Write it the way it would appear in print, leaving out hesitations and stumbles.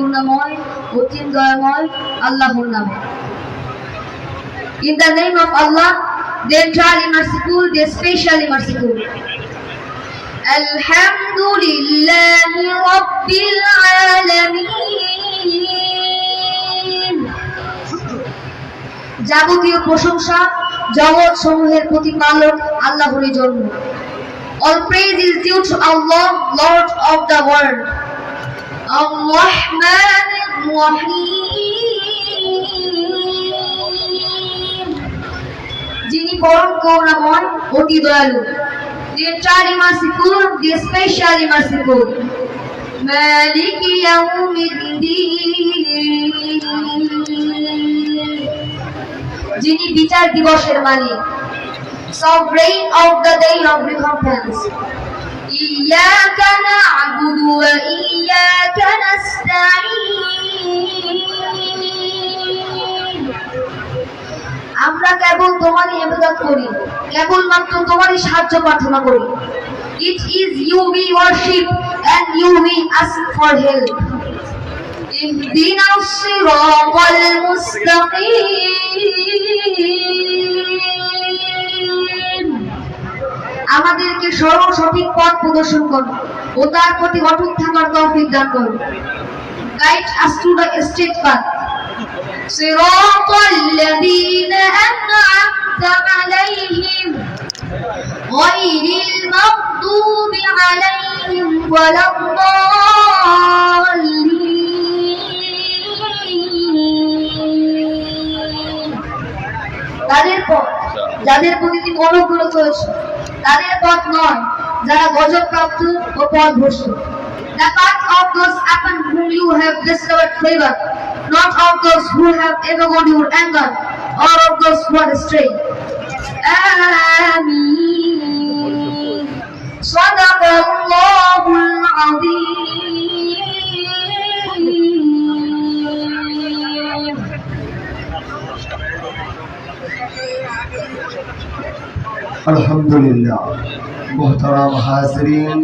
করুণাময়, অতি দয়াময় আল্লাহর নামে। In the name of Allah, the entirely merciful, the especially merciful. Alhamdulillahi Rabbil Alamin. যাবতীয় প্রশংসা জগৎ সমূহের প্রতিপালক আল্লাহরই জন্য। All praise is due to Allah, Lord of the world. Ar-Rahman Ar-Rahim. যিনি পরম করুণাময়, অতি দয়ালু। The entirely merciful, the especially merciful. Malik Yawmiddin. যিনি বিচার দিবসের মালিক, sovereign of the day of recompense. Iyyaka na'budu wa iyyaka nasta'in. আমরা কেবল তোমারই ইবাদত করি, কেবলমাত্র তোমারই সাহায্য প্রার্থনা করি। It is you we worship and you we ask for help. Ihdinas siratal mustaqim. আমাদেরকে সরল সঠিক পথ প্রদর্শন করো ও তার প্রতি অটুট থাকার তৌফিক দান করো। Guide us to the straight path. Siratal ladina an'amta alayhim ghayril maghdubi alayhim waladdallin. তাদের পথ যাদের প্রতি তুমি অনুগ্রহ করেছো, তাদের পথ নয় যারা গজবপ্রাপ্ত ও পথভ্রষ্ট। The path of those upon whom you have bestowed favor, not of those who have undergone your anger, or of those who are astray. Ameen. Sadaqallahul Azim. अल्हम्दुलिल्लाह। मोहतरम हाज़रीन,